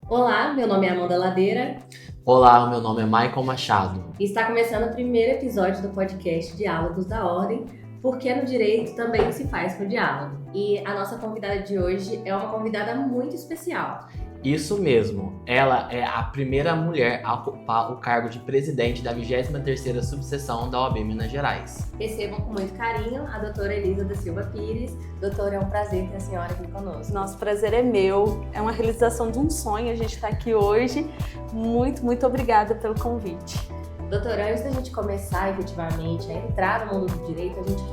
Olá, meu nome é Amanda Ladeira Olá, o meu nome é Michael Machado. e está começando o primeiro episódio do podcast Diálogos da Ordem, porque no direito também se faz com diálogo. E a nossa convidada de hoje é uma convidada muito especial. Isso mesmo, ela é a primeira mulher a ocupar o cargo de presidente da 23ª subseção da OAB Minas Gerais. Recebam com muito carinho a doutora Elisa da Silva Pires. Doutora, é um prazer ter a senhora aqui conosco. Nosso prazer é meu, é uma realização de um sonho a gente estar aqui hoje. Muito obrigada pelo convite. Doutora, antes da gente começar efetivamente a entrar no mundo do direito, a gente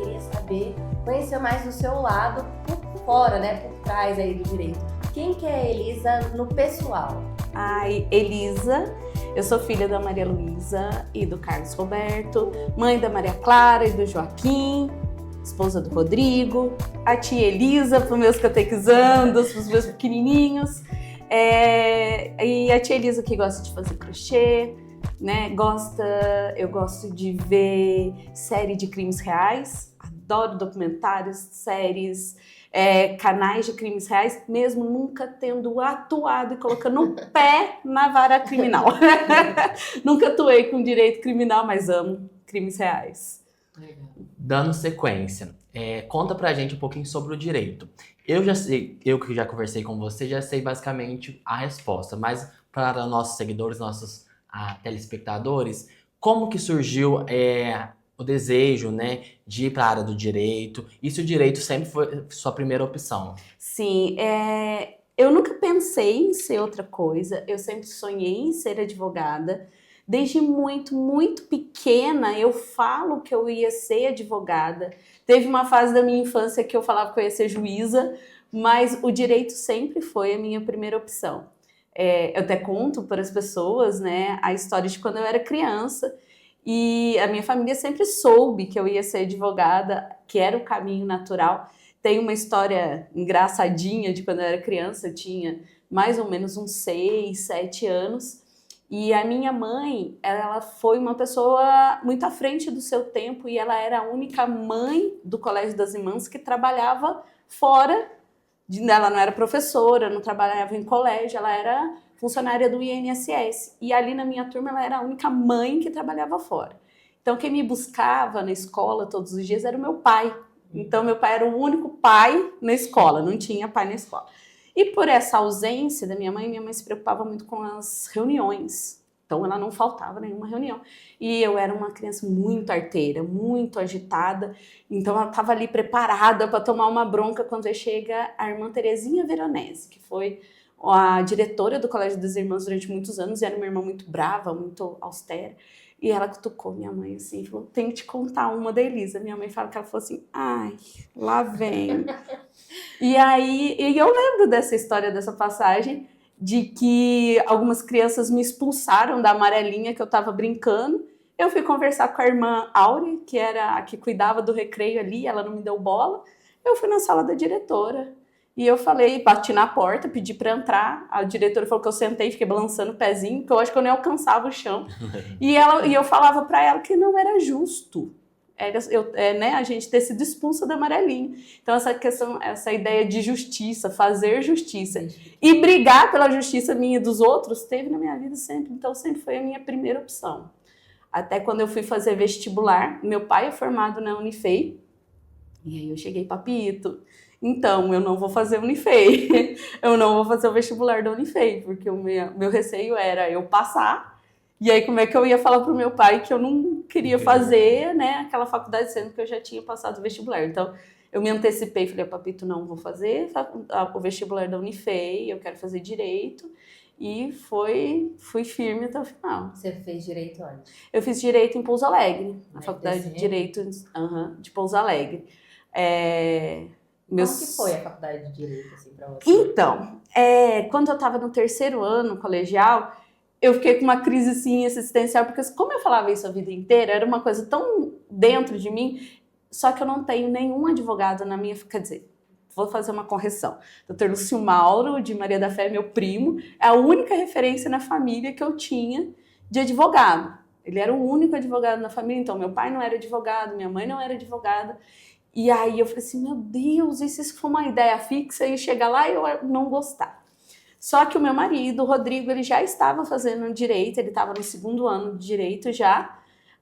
queria conhecer mais do seu lado por fora, né, por trás aí do direito. Quem que é a Elisa no pessoal? Ai, Elisa, eu sou filha da Maria Luísa e do Carlos Roberto, mãe da Maria Clara e do Joaquim, esposa do Rodrigo, a tia Elisa para os meus catequizandos, para os meus pequenininhos, e a tia Elisa que gosta de fazer crochê, né? Eu gosto de ver série de crimes reais, adoro documentários, séries, canais de crimes reais, mesmo nunca tendo atuado e colocando o pé na vara criminal. Nunca atuei com direito criminal, mas amo crimes reais. Dando sequência, conta pra gente um pouquinho sobre o direito. Eu que já conversei com você, já sei basicamente a resposta, mas para nossos seguidores, nossos telespectadores, como que surgiu o desejo, né, de ir para a área do direito? E se o direito sempre foi sua primeira opção? Sim, eu nunca pensei em ser outra coisa, eu sempre sonhei em ser advogada. Desde muito pequena eu falo que eu ia ser advogada. Teve uma fase da minha infância que eu falava que eu ia ser juíza, mas o direito sempre foi a minha primeira opção. Eu até conto para as pessoas, né, a história de quando eu era criança e a minha família sempre soube que eu ia ser advogada, que era o caminho natural. Tem uma história engraçadinha de quando eu era criança, eu tinha mais ou menos uns 6, 7 anos e a minha mãe, ela foi uma pessoa muito à frente do seu tempo e ela era a única mãe do Colégio das Irmãs que trabalhava fora. Ela não era professora, não trabalhava em colégio, ela era funcionária do INSS. E ali na minha turma ela era a única mãe que trabalhava fora. Então quem me buscava na escola todos os dias era o meu pai. Então meu pai era o único pai na escola, não tinha pai na escola. E por essa ausência da minha mãe se preocupava muito com as reuniões. Então ela não faltava nenhuma reunião. E eu era uma criança muito arteira, muito agitada. Então ela estava ali preparada para tomar uma bronca quando chega a irmã Terezinha Veronese, que foi a diretora do Colégio das Irmãs durante muitos anos. E era uma irmã muito brava, muito austera. E ela cutucou minha mãe assim, falou, tenho que te contar uma da Elisa. Minha mãe fala que ela falou assim, ai, lá vem. E eu lembro dessa história, dessa passagem, de que algumas crianças me expulsaram da amarelinha que eu estava brincando. Eu fui conversar com a irmã Áurea, que era a que cuidava do recreio ali, ela não me deu bola. Eu fui na sala da diretora e eu falei, bati na porta, pedi para entrar. A diretora falou que eu sentei, fiquei balançando o pezinho, porque eu acho que eu nem alcançava o chão. E eu falava para ela que não era justo. Né, a gente ter sido expulsa da amarelinha. Então essa questão, essa ideia de justiça, fazer justiça e brigar pela justiça minha e dos outros, teve na minha vida sempre. Então sempre foi a minha primeira opção. Até quando eu fui fazer vestibular, meu pai é formado na Unifei, e aí eu cheguei, papito, então eu não vou fazer Unifei, eu não vou fazer o vestibular da Unifei, porque o meu receio era eu passar. E aí, como é que eu ia falar pro meu pai que eu não queria fazer, né, aquela faculdade, sendo que eu já tinha passado o vestibular? Então, eu me antecipei e falei, papito, não vou fazer o vestibular da Unifei, eu quero fazer Direito. E fui firme até o final. Você fez Direito onde? Eu fiz Direito em Pouso Alegre, na Faculdade FDC? de Direito de Pouso Alegre. Como que foi a faculdade de Direito, assim, pra você? Então, quando eu estava no 3º ano colegial, eu fiquei com uma crise assim, existencial, porque como eu falava isso a vida inteira, era uma coisa tão dentro de mim, só que eu não tenho nenhum advogado na minha... Quer dizer, vou fazer uma correção. Dr. Lúcio Mauro, de Maria da Fé, meu primo, é a única referência na família que eu tinha de advogado. Ele era o único advogado na família, então meu pai não era advogado, minha mãe não era advogada. E aí eu falei assim, meu Deus, e se isso for uma ideia fixa e chegar lá e eu não gostar? Só que o meu marido, o Rodrigo, ele já estava fazendo direito, ele estava no 2º ano de direito já.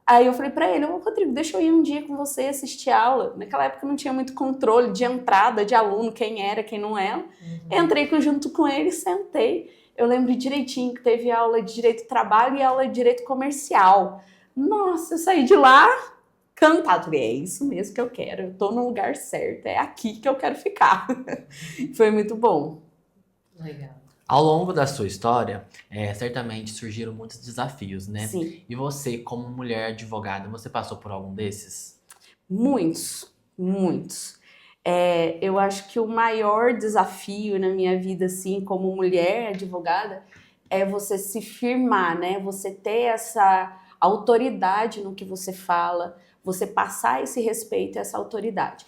Aí eu falei pra ele, ô Rodrigo, deixa eu ir um dia com você assistir aula. Naquela época não tinha muito controle de entrada de aluno, quem era, quem não era. Entrei junto com ele, sentei. Eu lembro direitinho que teve aula de direito do trabalho e aula de direito comercial. Nossa, eu saí de lá cantado. Falei, é isso mesmo que eu quero, eu tô no lugar certo, é aqui que eu quero ficar. Foi muito bom. Legal. Ao longo da sua história, certamente surgiram muitos desafios, né? Sim. E você, como mulher advogada, você passou por algum desses? Muitos, muitos. Eu acho que o maior desafio na minha vida, assim, como mulher advogada, é você se firmar, né? Você ter essa autoridade no que você fala, você passar esse respeito e essa autoridade.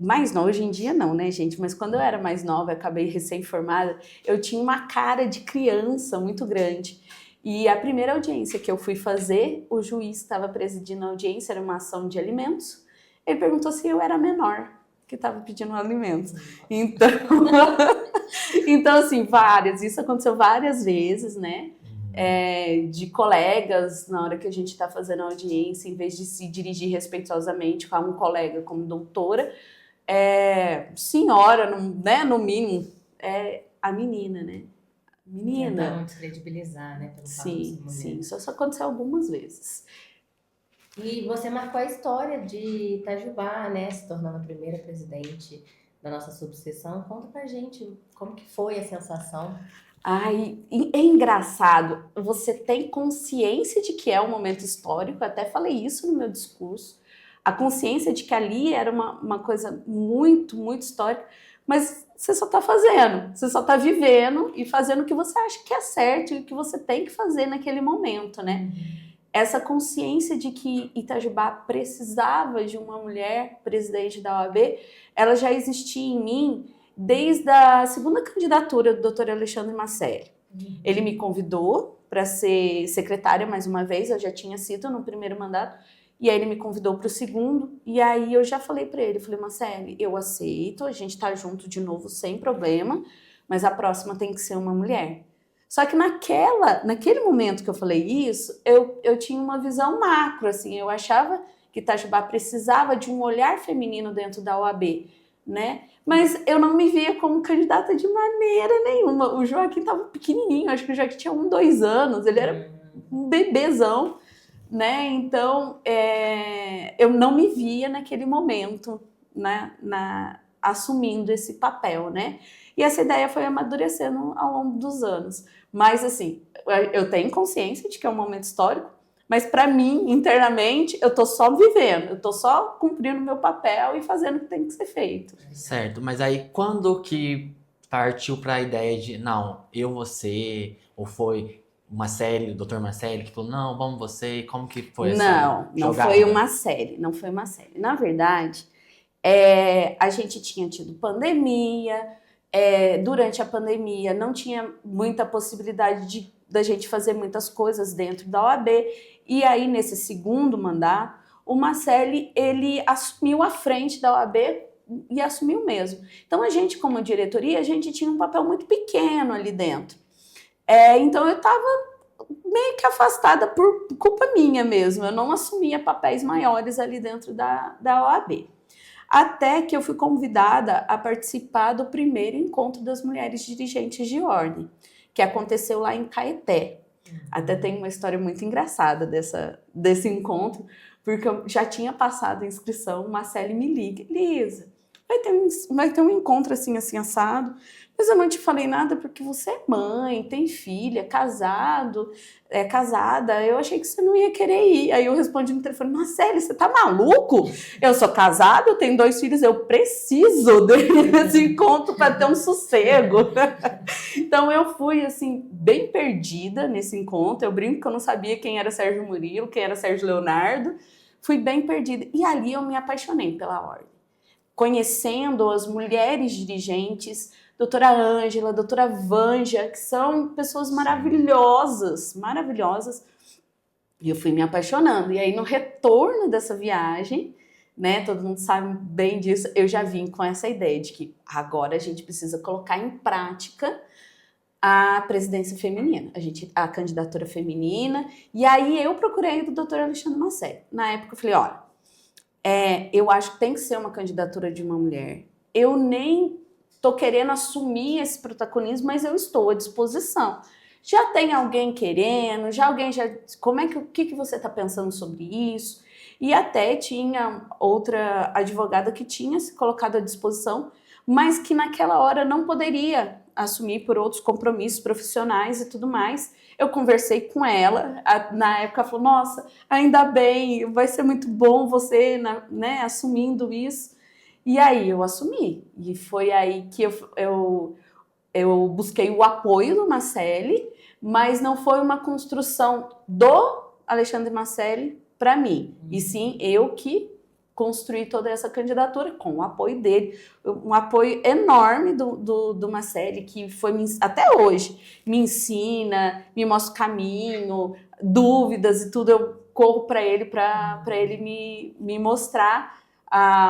Mais nova, hoje em dia não, né, gente? Mas quando eu era mais nova, eu acabei recém-formada, eu tinha uma cara de criança muito grande. E a primeira audiência que eu fui fazer, o juiz que estava presidindo a audiência, era uma ação de alimentos, ele perguntou se eu era menor que estava pedindo alimentos. Então, então, assim, isso aconteceu várias vezes, né? De colegas, na hora que a gente está fazendo a audiência, em vez de se dirigir respeitosamente com um colega como doutora, senhora, né, no mínimo, a menina, né? Menina. Tentaram descredibilizar, né? Pelo fato de ser mulher. Sim, isso aconteceu algumas vezes. E você marcou a história de Itajubá, né? Se tornando a primeira presidente da nossa subseção. Conta pra gente como que foi a sensação. Ai, é engraçado, você tem consciência de que é um momento histórico, eu até falei isso no meu discurso, a consciência de que ali era uma coisa muito, muito histórica, mas você só tá fazendo, você só tá vivendo e fazendo o que você acha que é certo e o que você tem que fazer naquele momento, né? Essa consciência de que Itajubá precisava de uma mulher presidente da OAB, ela já existia em mim desde a segunda candidatura do Dr. Alexandre Macelli. Ele me convidou para ser secretária mais uma vez, eu já tinha sido no primeiro mandato, e aí ele me convidou para o segundo, e aí eu já falei para ele, falei, Macelli, eu aceito, a gente tá junto de novo sem problema, mas a próxima tem que ser uma mulher. Só que naquele momento que eu falei isso, eu tinha uma visão macro, assim, eu achava que Itajubá precisava de um olhar feminino dentro da OAB, né? Mas eu não me via como candidata de maneira nenhuma. O Joaquim estava pequenininho, acho que o Joaquim tinha 2 anos, ele era um bebezão, né? Então, eu não me via naquele momento, né? Assumindo esse papel, né? E essa ideia foi amadurecendo ao longo dos anos. Mas, assim, eu tenho consciência de que é um momento histórico, mas para mim, internamente, eu tô só vivendo, eu tô só cumprindo o meu papel e fazendo o que tem que ser feito. Certo, mas aí quando que partiu para a ideia de, não, eu, você, ou foi uma série, o Dr. Macelli, que falou, não, vamos você, como que foi essa Não jogada? foi uma série, não foi uma série. Na verdade, a gente tinha tido pandemia, durante a pandemia não tinha muita possibilidade da gente fazer muitas coisas dentro da OAB, e aí nesse segundo mandato, o Macelli, ele assumiu a frente da OAB e assumiu mesmo. Então a gente, como diretoria, a gente tinha um papel muito pequeno ali dentro. Então eu estava meio que afastada por culpa minha mesmo, eu não assumia papéis maiores ali dentro da OAB. Até que eu fui convidada a participar do primeiro encontro das mulheres dirigentes de ordem, que aconteceu lá em Caeté. Até tem uma história muito engraçada desse encontro, porque eu já tinha passado a inscrição, o Macelli me liga, Lisa, vai ter um encontro assim assado, mas eu não te falei nada porque você é mãe, tem filha, casada, eu achei que você não ia querer ir. Aí eu respondi no telefone, Macelli, você tá maluco? Eu sou casada, eu tenho 2 filhos, eu preciso desse encontro para ter um sossego. Então eu fui assim, bem perdida nesse encontro, eu brinco que eu não sabia quem era Sérgio Murilo, quem era Sérgio Leonardo, fui bem perdida. E ali eu me apaixonei pela ordem, conhecendo as mulheres dirigentes, doutora Ângela, doutora Vanja, que são pessoas maravilhosas, maravilhosas. E eu fui me apaixonando. E aí, no retorno dessa viagem, né, todo mundo sabe bem disso, eu já vim com essa ideia de que agora a gente precisa colocar em prática a presidência feminina, a candidatura feminina, e aí eu procurei o doutor Alexandre Macelli. Na época eu falei, olha, eu acho que tem que ser uma candidatura de uma mulher. Eu nem tô querendo assumir esse protagonismo, mas eu estou à disposição. Já tem alguém querendo, o que você está pensando sobre isso? E até tinha outra advogada que tinha se colocado à disposição, mas que naquela hora não poderia assumir por outros compromissos profissionais e tudo mais. Eu conversei com ela, na época ela falou, nossa, ainda bem, vai ser muito bom você, né, assumindo isso. E aí eu assumi, e foi aí que eu busquei o apoio do Macelli, mas não foi uma construção do Alexandre Macelli para mim, e sim eu que construí toda essa candidatura com o apoio dele, um apoio enorme do Macelli, que foi, até hoje, me ensina, me mostra o caminho, dúvidas e tudo, eu corro para ele me mostrar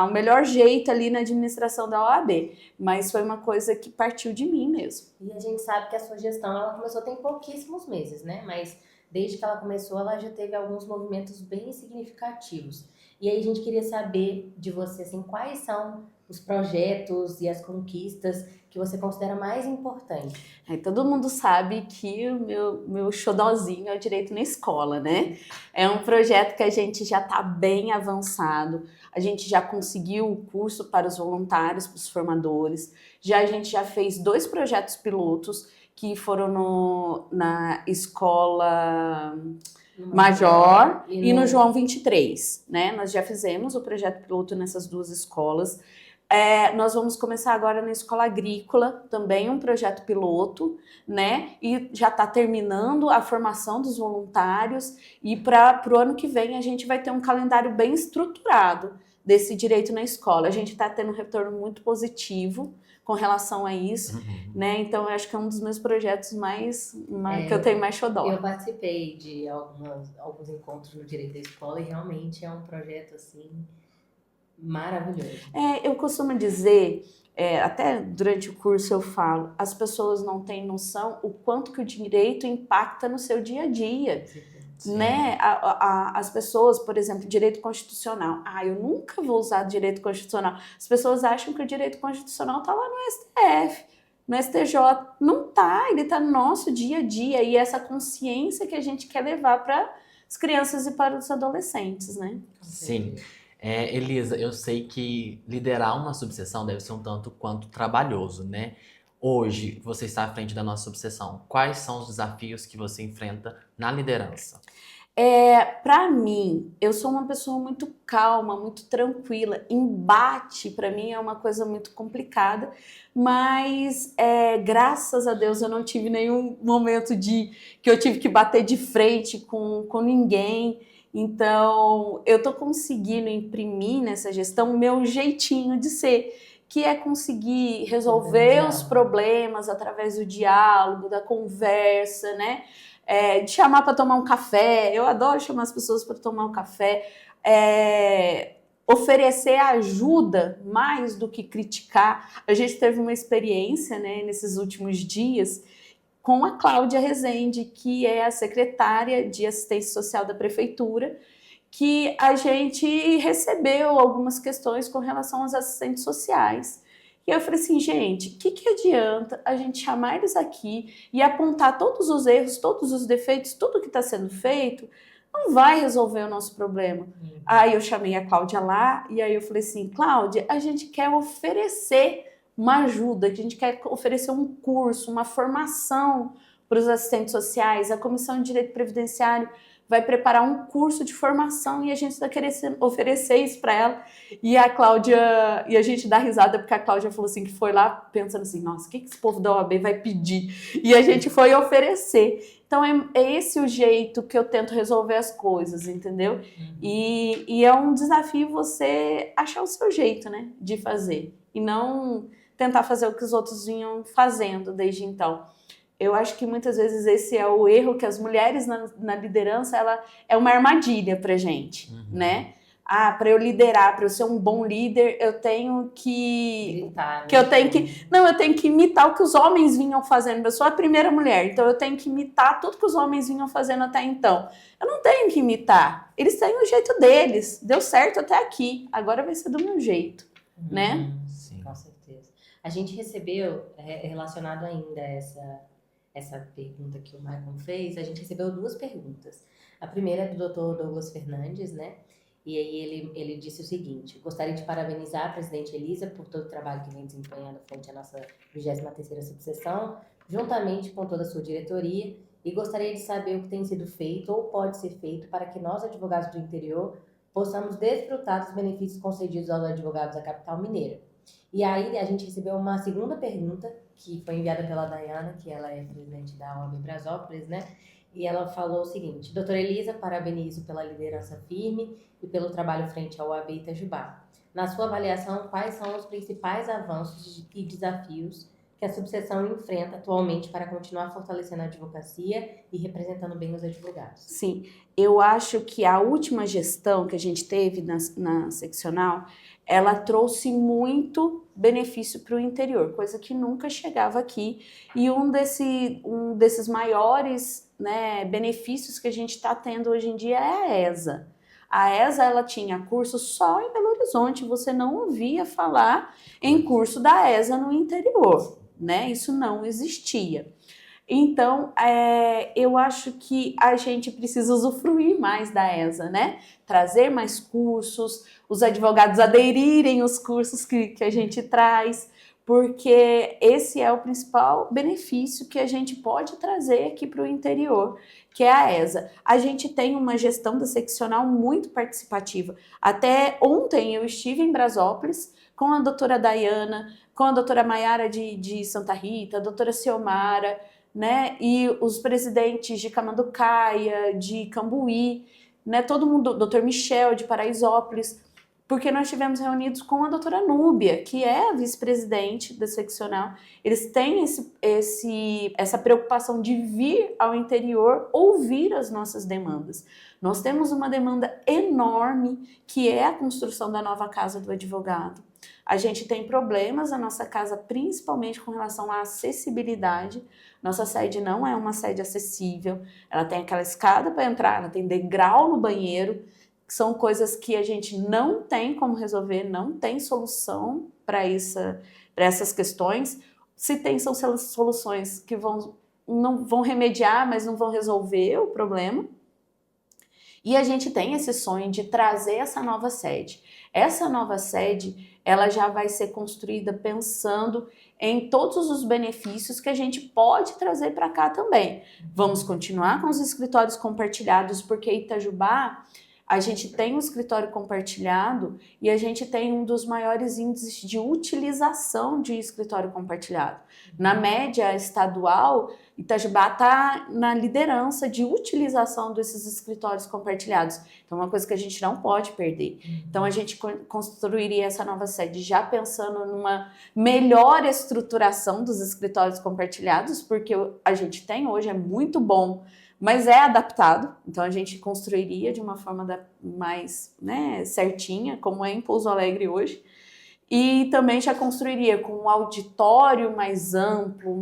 o melhor jeito ali na administração da OAB, mas foi uma coisa que partiu de mim mesmo. E a gente sabe que a sua gestão, ela começou tem pouquíssimos meses, né? Mas desde que ela começou, ela já teve alguns movimentos bem significativos. E aí a gente queria saber de você, assim, quais são os projetos e as conquistas que você considera mais importantes. Todo mundo sabe que o meu xodozinho é o direito na escola, né? É um projeto que a gente já está bem avançado, a gente já conseguiu o curso para os voluntários, para os formadores, a gente já fez 2 projetos pilotos que foram na escola Major e no João 23, né? Nós já fizemos o projeto piloto nessas 2 escolas. Nós vamos começar agora na escola agrícola, também um projeto piloto, né? E já está terminando a formação dos voluntários, e para o ano que vem a gente vai ter um calendário bem estruturado desse direito na escola. A gente está tendo um retorno muito positivo com relação a isso, né? Então eu acho que é um dos meus projetos que eu tenho mais xodó. Eu participei de alguns encontros no direito da escola e realmente é um projeto assim maravilhoso. Eu costumo dizer, até durante o curso eu falo, as pessoas não têm noção o quanto que o direito impacta no seu dia a dia. Sim. Né? As pessoas, por exemplo, direito constitucional. Eu nunca vou usar direito constitucional. As pessoas acham que o direito constitucional está lá no STF, no STJ. Não está, ele está no nosso dia a dia, e essa consciência que a gente quer levar para as crianças e para os adolescentes, né? Sim. Elisa, eu sei que liderar uma subseção deve ser um tanto quanto trabalhoso, né? Hoje, você está à frente da nossa subseção. Quais são os desafios que você enfrenta na liderança? Para mim, eu sou uma pessoa muito calma, muito tranquila. Embate, para mim, é uma coisa muito complicada, mas graças a Deus eu não tive nenhum momento que eu tive que bater de frente com ninguém. Então, eu tô conseguindo imprimir nessa gestão o meu jeitinho de ser, que é conseguir resolver os problemas através do diálogo, da conversa, né? De chamar para tomar um café. Eu adoro chamar as pessoas para tomar um café. Oferecer ajuda mais do que criticar. A gente teve uma experiência, né, nesses últimos dias com a Cláudia Rezende, que é a secretária de assistência social da prefeitura, que a gente recebeu algumas questões com relação aos assistentes sociais. E eu falei assim, gente, o que adianta a gente chamar eles aqui e apontar todos os erros, todos os defeitos, tudo que está sendo feito, não vai resolver o nosso problema. Aí eu chamei a Cláudia lá, e aí eu falei assim, Cláudia, a gente quer oferecer uma ajuda, que a gente quer oferecer um curso, uma formação para os assistentes sociais. A Comissão de Direito Previdenciário vai preparar um curso de formação e a gente está querendo oferecer isso para ela. E a Cláudia, e a gente dá risada porque a Cláudia falou assim, que foi lá pensando assim, nossa, o que esse povo da OAB vai pedir? E a gente foi oferecer. Então é esse o jeito que eu tento resolver as coisas, entendeu? E é um desafio você achar o seu jeito, né, de fazer. E não tentar fazer o que os outros vinham fazendo desde então. Eu acho que muitas vezes esse é o erro, que as mulheres na liderança, ela é uma armadilha pra gente, né? para eu liderar, para eu ser um bom líder, eu tenho que... Gritar, que eu tenho que... Não, eu tenho que imitar o que os homens vinham fazendo. Eu sou a primeira mulher, então eu tenho que imitar tudo que os homens vinham fazendo até então. Eu não tenho que imitar. Eles têm o jeito deles. Deu certo até aqui. Agora vai ser do meu jeito, né? Sim. Com certeza. A gente recebeu, relacionado ainda a essa pergunta que o Michael fez, a gente recebeu 2 perguntas. A primeira é do Dr. Douglas Fernandes, né? E aí ele disse o seguinte: gostaria de parabenizar a presidente Elisa por todo o trabalho que vem desempenhando frente à nossa 23ª subseção, juntamente com toda a sua diretoria, e gostaria de saber o que tem sido feito ou pode ser feito para que nós, advogados do interior, possamos desfrutar dos benefícios concedidos aos advogados da capital mineira. E aí a gente recebeu uma segunda pergunta, que foi enviada pela Dayana, que ela é presidente da OAB Brasópolis, né? E ela falou o seguinte: doutora Elisa, parabenizo pela liderança firme e pelo trabalho frente ao OAB Itajubá. Na sua avaliação, quais são os principais avanços e desafios que a subseção enfrenta atualmente para continuar fortalecendo a advocacia e representando bem os advogados? Sim, eu acho que a última gestão que a gente teve na seccional, ela trouxe muito benefício para o interior, coisa que nunca chegava aqui. E um desses maiores, né, benefícios que a gente está tendo hoje em dia é a ESA. A ESA, ela tinha curso só em Belo Horizonte, você não ouvia falar em curso da ESA no interior, né? Isso não existia. Então, eu acho que a gente precisa usufruir mais da ESA, né? Trazer mais cursos, os advogados aderirem aos cursos que a gente traz, porque esse é o principal benefício que a gente pode trazer aqui para o interior, que é a ESA. A gente tem uma gestão da seccional muito participativa. Até ontem eu estive em Brasópolis com a doutora Dayana, com a doutora Maiara de Santa Rita, a doutora Ciomara, né? E os presidentes de Camanducaia, de Cambuí, né? Todo mundo, doutor Michel de Paraisópolis, porque nós estivemos reunidos com a doutora Núbia, que é a vice-presidente da seccional. Eles têm essa preocupação de vir ao interior ouvir as nossas demandas. Nós temos uma demanda enorme, que é a construção da nova casa do advogado. A gente tem problemas na nossa casa, principalmente com relação à acessibilidade. Nossa sede não é uma sede acessível, ela tem aquela escada para entrar, ela tem degrau no banheiro, que são coisas que a gente não tem como resolver, não tem solução para essas questões. Se tem, são soluções que não vão remediar, mas não vão resolver o problema. E a gente tem esse sonho de trazer essa nova sede. Essa nova sede, ela já vai ser construída pensando em todos os benefícios que a gente pode trazer para cá também. Vamos continuar com os escritórios compartilhados, porque Itajubá, a gente tem um escritório compartilhado e a gente tem um dos maiores índices de utilização de escritório compartilhado. Na média estadual, Itajubá está na liderança de utilização desses escritórios compartilhados. Então, é uma coisa que a gente não pode perder. Então, a gente construiria essa nova sede já pensando numa melhor estruturação dos escritórios compartilhados, porque a gente tem hoje, é muito bom, mas é adaptado, então a gente construiria de uma forma mais, né, certinha, como é em Pouso Alegre hoje, e também já construiria com um auditório mais amplo,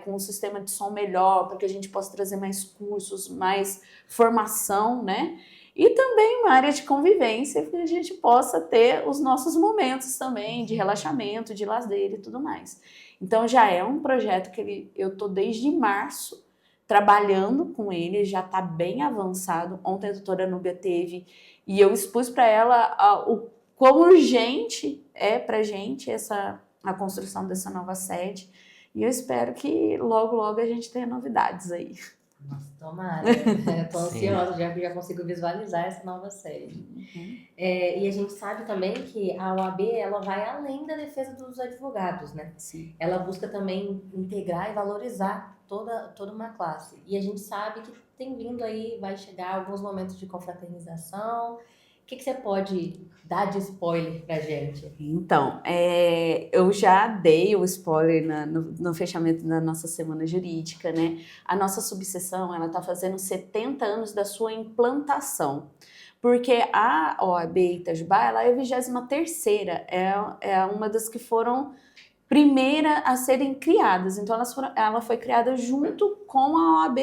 com um sistema de som melhor, para que a gente possa trazer mais cursos, mais formação, né? E também uma área de convivência, para que a gente possa ter os nossos momentos também de relaxamento, de lazer e tudo mais. Então já é um projeto que eu estou desde março, trabalhando com ele, já está bem avançado. Ontem a doutora Núbia teve e eu expus para ela o quão urgente é para a gente a construção dessa nova sede. E eu espero que logo, logo a gente tenha novidades aí. Nossa, tomara. Estou ansiosa, já consigo visualizar essa nova sede. E a gente sabe também que a OAB, ela vai além da defesa dos advogados, né? Sim. Ela busca também integrar e valorizar toda uma classe. E a gente sabe que tem vindo aí, vai chegar alguns momentos de confraternização. O que você pode dar de spoiler pra gente? Então, eu já dei o spoiler no fechamento da nossa semana jurídica, né? A nossa subseção, ela está fazendo 70 anos da sua implantação. porque a OAB Itajubá, ela é a 23ª, é uma das que foram primeira a serem criadas, então ela foi criada junto com a OAB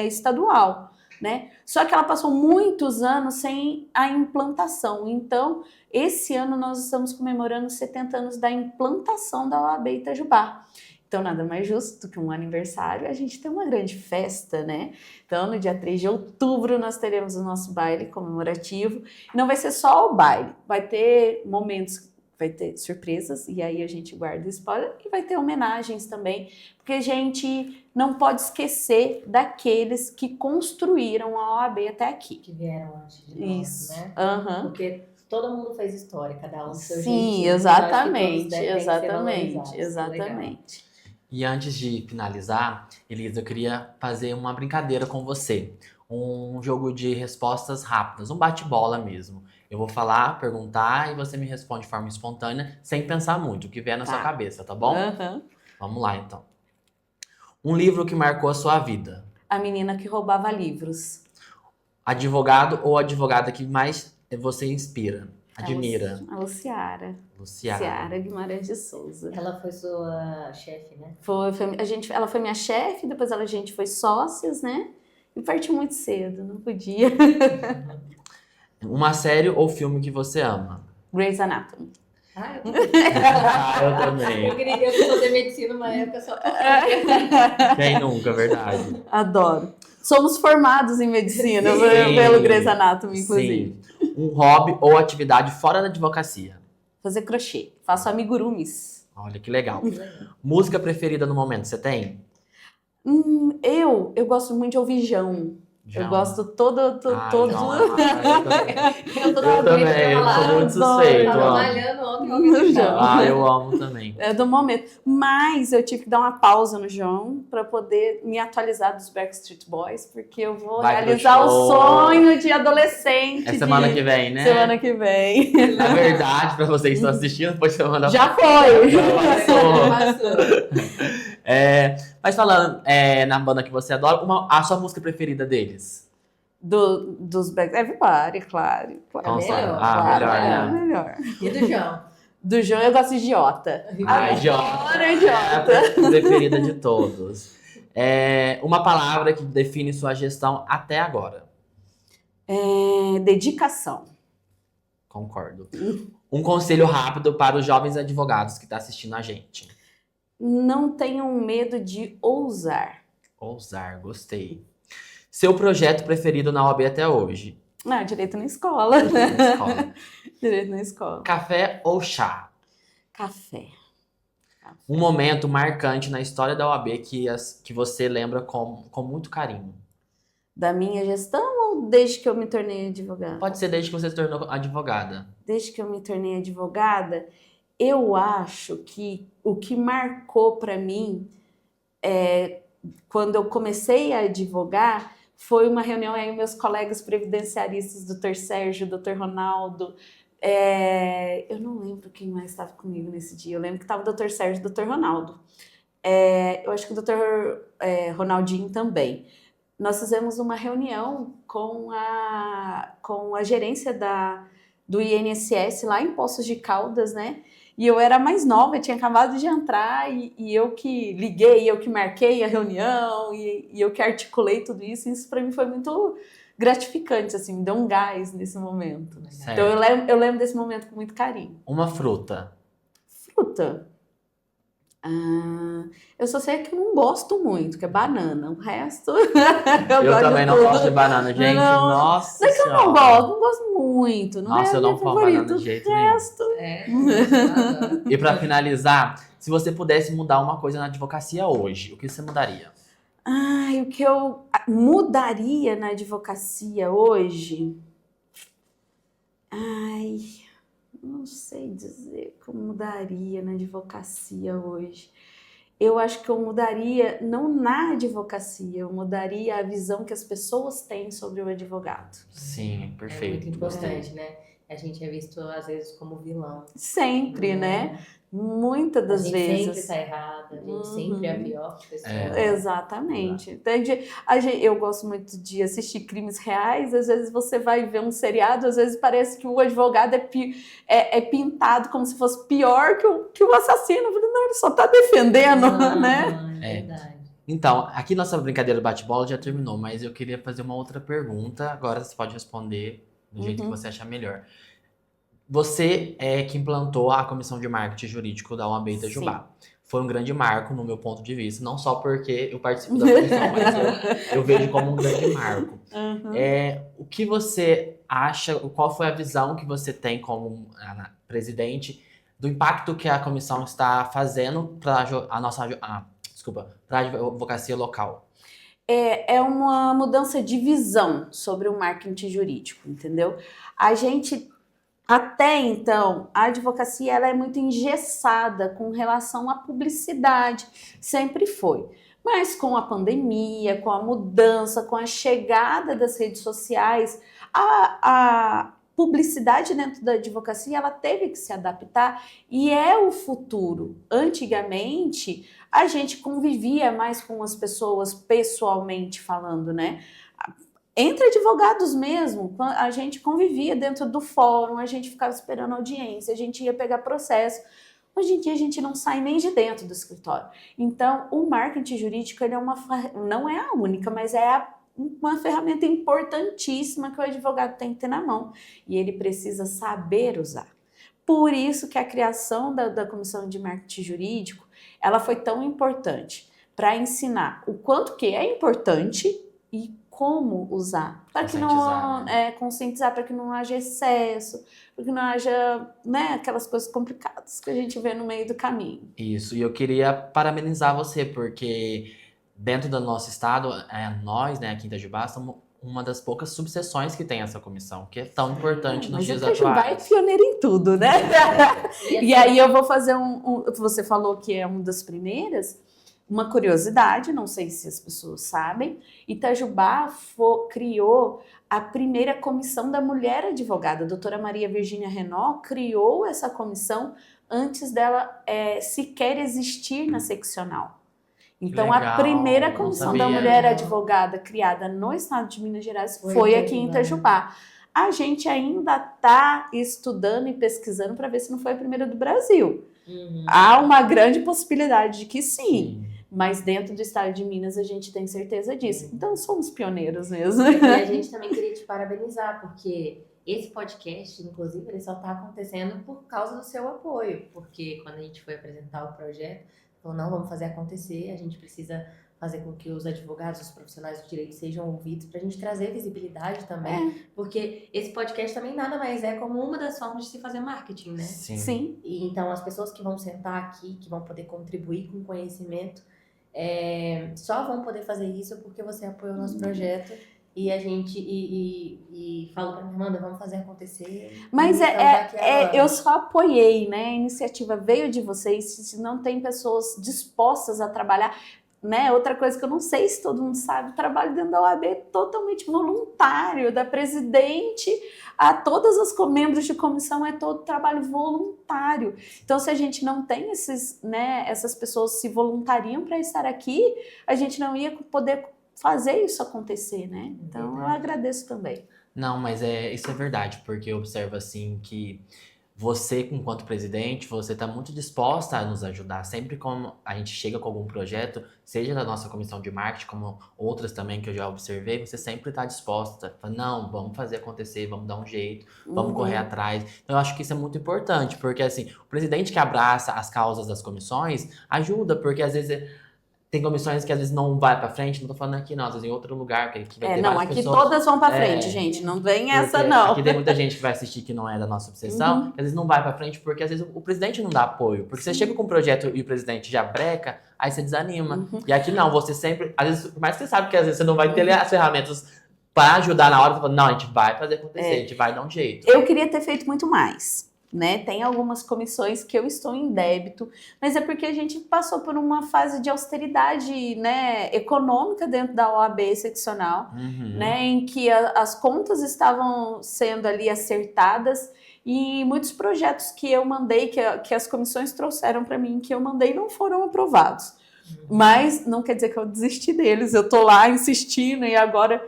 estadual, né? Só que ela passou muitos anos sem a implantação, então esse ano nós estamos comemorando 70 anos da implantação da OAB Itajubá. Então, nada mais justo do que um aniversário, a gente tem uma grande festa, né? Então, no dia 3 de outubro, nós teremos o nosso baile comemorativo. E não vai ser só o baile, vai ter momentos, vai ter surpresas, e aí a gente guarda o spoiler, e vai ter homenagens também, porque a gente não pode esquecer daqueles que construíram a OAB até aqui. Que vieram antes de nós, Isso. né? Aham. Porque todo mundo fez história, cada um do seu Sim, jeitinho. exatamente, Eu acho que todos devem ser exatamente, valorizados. Legal. exatamente. E antes de finalizar, Elisa, eu queria fazer uma brincadeira com você. Um jogo de respostas rápidas, um bate-bola mesmo. Eu vou falar, perguntar e você me responde de forma espontânea, sem pensar muito, o que vier na sua cabeça, tá bom? Aham. Vamos lá, então. Um livro que marcou a sua vida. A menina que roubava livros. Advogado ou advogada que mais você inspira, admira. A Luciara. Luciara. Luciara Guimarães de Souza. Ela foi sua chefe, né? Ela foi minha chefe, depois a gente foi sócias, né? E partiu muito cedo, não podia. Uma série ou filme que você ama. Grey's Anatomy. Ah, Eu também. eu queria fazer medicina uma época só pra Quem nunca, verdade. Adoro. Somos formados em medicina Sim. pelo Grey's Anatomy, inclusive. Sim. Um hobby ou atividade fora da advocacia. Fazer crochê. Faço amigurumis. Olha que legal. Música preferida no momento, você tem? Eu gosto muito de ouvir Jão. Já. Eu gosto todo. Ai, todo... não, eu também. Eu tô Eu também, eu sou muito suspeito. Tava amo. malhando ontem, ouvindo João. Ah, eu amo também. É do momento. Mas eu tive que dar uma pausa no João para poder me atualizar dos Backstreet Boys, porque eu vou Vai pro realizar o show. sonho de adolescente. É semana que vem, né? Semana que vem. Na verdade, pra vocês que estão assistindo, pode semana. Já foi! Passou. Mas falando na banda que você adora, a sua música preferida deles? Dos Backstreet Everybody, claro. Nossa, melhor. Claro, melhor, é né? melhor. E do João? Do João eu gosto de Idiota. Ai, Idiota. Adoro É a Idiota. preferida de todos. Uma palavra que define sua gestão até agora. Dedicação. Concordo. Um conselho rápido para os jovens advogados que estão assistindo a gente. Não tenham medo de ousar. Ousar, gostei. Seu projeto preferido na OAB até hoje? Direito na escola. Na escola. Direito na escola. Café ou chá? Café. Um momento marcante na história da OAB que você lembra com muito carinho. Da minha gestão ou desde que eu me tornei advogada? Pode ser desde que você se tornou advogada. Desde que eu me tornei advogada, eu acho que o que marcou para mim, quando eu comecei a advogar, foi uma reunião aí meus colegas previdenciaristas, Dr. Sérgio, Dr. Ronaldo, eu não lembro quem mais estava comigo nesse dia, eu lembro que estava o Dr. Sérgio e o Dr. Ronaldo. Eu acho que o Dr. Ronaldinho também. Nós fizemos uma reunião com a gerência do INSS lá em Poços de Caldas, né? E eu era mais nova, eu tinha acabado de entrar e eu que liguei, eu que marquei a reunião e eu que articulei tudo isso. Isso para mim foi muito gratificante, assim, me deu um gás nesse momento. Certo. Então eu lembro desse momento com muito carinho. Uma fruta. Fruta. Eu só sei que eu não gosto muito, que é banana. O resto Eu gosto também de não tudo. gosto de banana, gente. Não. Nossa Não é que eu não gosto muito. Não Nossa, é eu não meu como favorito. banana de jeito O nenhum. resto. Adoro. E pra finalizar, se você pudesse mudar uma coisa na advocacia hoje, o que você mudaria? O que eu mudaria na advocacia hoje? Não sei dizer o que eu mudaria na advocacia hoje. Eu acho que eu mudaria, não na advocacia, eu mudaria a visão que as pessoas têm sobre o advogado. Sim, É perfeito. muito Gostei. importante, né? a gente é visto às vezes como vilão. Sempre, né? Muitas das a gente vezes. sempre tá errado, a gente sempre é a pior pessoa. Exatamente. Entende? Eu gosto muito de assistir crimes reais, às vezes você vai ver um seriado, às vezes parece que o advogado é pintado como se fosse pior que o assassino. Eu falei, não, ele só tá defendendo, né? É verdade. Então, aqui nossa brincadeira do bate-bola já terminou, mas eu queria fazer uma outra pergunta. Agora você pode responder do jeito que você achar melhor. Você é que implantou a Comissão de Marketing Jurídico da OAB Itajubá. Foi um grande marco no meu ponto de vista, não só porque eu participo da comissão, mas eu vejo como um grande marco. O que você acha, qual foi a visão que você tem como presidente do impacto que a comissão está fazendo para a advocacia local? É uma mudança de visão sobre o marketing jurídico, entendeu? A gente, até então, a advocacia ela é muito engessada com relação à publicidade, sempre foi. Mas com a pandemia, com a mudança, com a chegada das redes sociais, a publicidade dentro da advocacia ela teve que se adaptar e é o futuro. Antigamente, a gente convivia mais com as pessoas pessoalmente falando, né? Entre advogados mesmo, a gente convivia dentro do fórum, a gente ficava esperando audiência, a gente ia pegar processo. Hoje em dia a gente não sai nem de dentro do escritório. Então, o marketing jurídico ele não é a única, mas é uma ferramenta importantíssima que o advogado tem que ter na mão. E ele precisa saber usar. Por isso que a criação da Comissão de Marketing Jurídico ela foi tão importante para ensinar o quanto que é importante e como usar, para que não conscientizar, para que não haja excesso, para que não haja aquelas coisas complicadas que a gente vê no meio do caminho. Isso, e eu queria parabenizar você, porque dentro do nosso estado, nós, aqui em Itajubá, somos uma das poucas subseções que tem essa comissão, que é tão importante nos dias atuais. Mas Itajubá é pioneiro em tudo, né? E aí eu vou fazer você falou que é uma das primeiras. Uma curiosidade, não sei se as pessoas sabem, Itajubá criou a primeira comissão da mulher advogada. A doutora Maria Virgínia Renault criou essa comissão antes dela sequer existir na seccional. Então, a primeira comissão da mulher advogada criada no estado de Minas Gerais foi aqui em Itajubá. A gente ainda está estudando e pesquisando para ver se não foi a primeira do Brasil. Há uma grande possibilidade de que sim. Mas dentro do estado de Minas a gente tem certeza disso. Então somos pioneiros mesmo. E a gente também queria te parabenizar, porque esse podcast, inclusive, ele só está acontecendo por causa do seu apoio. Porque quando a gente foi apresentar o projeto, falou, não, vamos fazer acontecer, a gente precisa fazer com que os advogados, os profissionais do direito sejam ouvidos, para a gente trazer visibilidade também. Porque esse podcast também nada mais é como uma das formas de se fazer marketing, né? Sim. E então as pessoas que vão sentar aqui, que vão poder contribuir com conhecimento, só vão poder fazer isso porque você apoiou o nosso projeto e a gente falou para minha Amanda, vamos fazer acontecer. Mas eu só apoiei, né? A iniciativa veio de vocês, se não tem pessoas dispostas a trabalhar, né? Outra coisa que eu não sei se todo mundo sabe, o trabalho dentro da OAB é totalmente voluntário, da presidente a todas as membros de comissão é todo trabalho voluntário. Então, se a gente não tem essas pessoas se voluntariam para estar aqui, a gente não ia poder fazer isso acontecer, né? Então, eu agradeço também. Não, mas isso é verdade, porque eu observo assim que você, enquanto presidente, você está muito disposta a nos ajudar. Sempre que a gente chega com algum projeto, seja da nossa comissão de marketing, como outras também que eu já observei, você sempre está disposta. Fala, não, vamos fazer acontecer, vamos dar um jeito, vamos correr atrás. Então, eu acho que isso é muito importante, porque assim, o presidente que abraça as causas das comissões ajuda, porque às vezes tem comissões que às vezes não vai pra frente, não tô falando aqui não, às vezes em outro lugar que vai ter várias aqui pessoas. Todas vão pra frente, gente, não vem essa não. Aqui tem muita gente que vai assistir que não é da nossa obsessão, que às vezes não vai pra frente porque às vezes o presidente não dá apoio, porque você chega com um projeto e o presidente já breca, aí você desanima. E aqui não, você sempre, às vezes, por mais que você sabe que às vezes você não vai ter as ferramentas pra ajudar na hora, você fala, não, a gente vai fazer acontecer, a gente vai dar um jeito. Eu queria ter feito muito mais. né? Tem algumas comissões que eu estou em débito, mas é porque a gente passou por uma fase de austeridade, né, econômica dentro da OAB seccional, né, em que as contas estavam sendo ali acertadas e muitos projetos que eu mandei, que as comissões trouxeram para mim, que eu mandei, não foram aprovados. Mas não quer dizer que eu desisti deles, eu tô lá insistindo e agora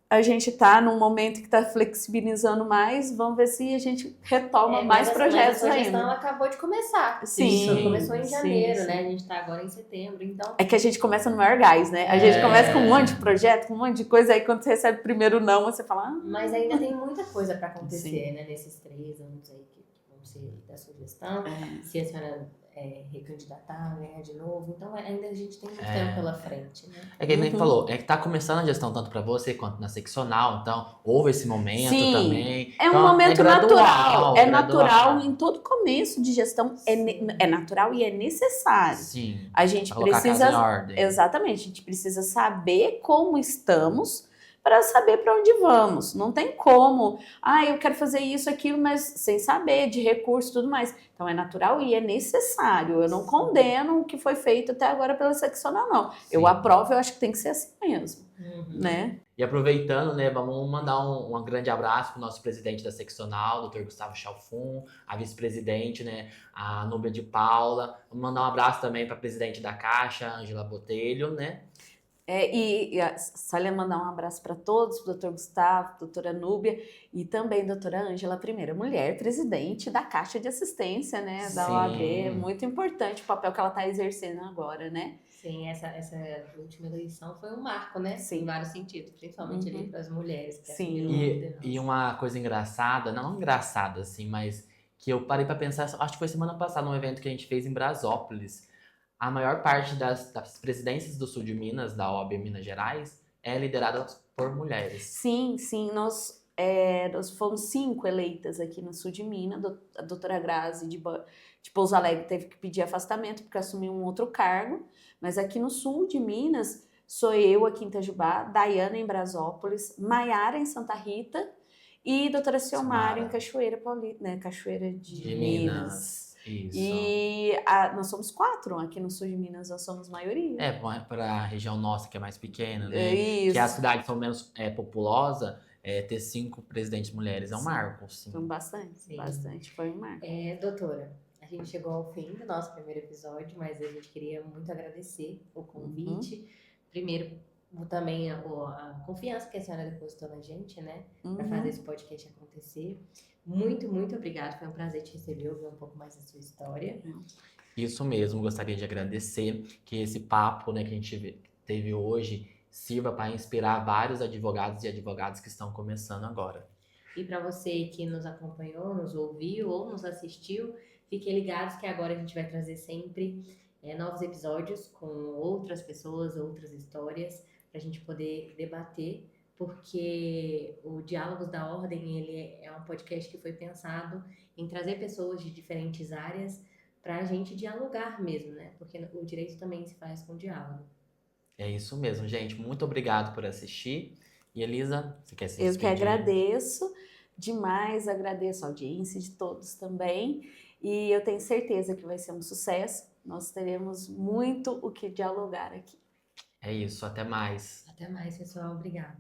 a gente tá num momento que tá flexibilizando mais, vamos ver se a gente retoma mais projetos mas a gestão ainda. acabou de começar. Sim, Isso começou em janeiro, sim. né? A gente tá agora em setembro, então... É que a gente começa no maior gás, né? A gente começa com um monte de projeto, com um monte de coisa, aí quando você recebe o primeiro não, você fala... Mas ainda tem muita coisa para acontecer, né? Nesses 3 anos aí que vão ser da sua gestão. Se a senhora recandidatar, ganhar de novo. Então ainda a gente tem muito tempo pela frente, né? É que ele falou, é que tá começando a gestão tanto para você quanto na seccional, então houve esse momento também. É um então, momento natural. É natural gradual. em todo começo de gestão. É natural e é necessário. Sim. A gente Pra colocar a precisa. casa em ordem. Exatamente, a gente precisa saber como estamos para saber para onde vamos. Não tem como, eu quero fazer isso, aquilo, mas sem saber de recurso e tudo mais. Então é natural e é necessário. Eu não condeno o que foi feito até agora pela seccional, não. Sim. Eu aprovo, eu acho que tem que ser assim mesmo, né? E aproveitando, né, vamos mandar um grande abraço para o nosso presidente da seccional, Dr. Gustavo Chalfun, a vice-presidente, né, a Núbia de Paula. Vamos mandar um abraço também para a presidente da Caixa, Ângela Botelho, né? Só lhe mandar um abraço para todos, o Dr. Gustavo, doutora Núbia e também doutora Ângela, a primeira mulher presidente da Caixa de Assistência, né, da OAB. É muito importante o papel que ela está exercendo agora, né? Sim, essa última eleição foi um marco, né? Sim. Em vários sentidos, principalmente ali para as mulheres que Sim. assumiram a liderança. E uma coisa engraçada, não engraçada assim, mas que eu parei para pensar, acho que foi semana passada, num evento que a gente fez em Brasópolis. A maior parte das presidências do sul de Minas, da OAB Minas Gerais, é liderada por mulheres. Sim, nós fomos 5 eleitas aqui no sul de Minas. A doutora Grazi de Pouso Alegre teve que pedir afastamento porque assumiu um outro cargo, mas aqui no sul de Minas sou eu aqui em Itajubá, Daiana em Brasópolis, Maiara em Santa Rita e doutora Ciomara em Cachoeira Paulista, né, Cachoeira de Minas. Isso. E nós somos 4 aqui no sul de Minas, nós somos maioria. Para a região nossa, que é mais pequena, né? Isso. Que as cidades são menos populosas, ter 5 presidentes mulheres é um marco, sim. Então, bastante, foi um marco. Doutora, a gente chegou ao fim do nosso primeiro episódio, mas a gente queria muito agradecer o convite. Primeiro, também a confiança que a senhora depositou na gente, né? Para fazer esse podcast acontecer. Muito, muito obrigada. Foi um prazer te receber, ouvir um pouco mais da sua história. Isso mesmo, gostaria de agradecer que esse papo, né, que a gente teve hoje sirva para inspirar vários advogados e advogadas que estão começando agora. E para você que nos acompanhou, nos ouviu ou nos assistiu, fiquem ligados que agora a gente vai trazer sempre novos episódios com outras pessoas, outras histórias, para a gente poder debater, porque o Diálogos da Ordem ele é um podcast que foi pensado em trazer pessoas de diferentes áreas para a gente dialogar mesmo, né? Porque o direito também se faz com diálogo. É isso mesmo, gente. Muito obrigado por assistir. E Elisa, você quer se despedir? Eu que agradeço demais, agradeço a audiência de todos também. E eu tenho certeza que vai ser um sucesso. Nós teremos muito o que dialogar aqui. É isso, até mais. Até mais, pessoal. Obrigada.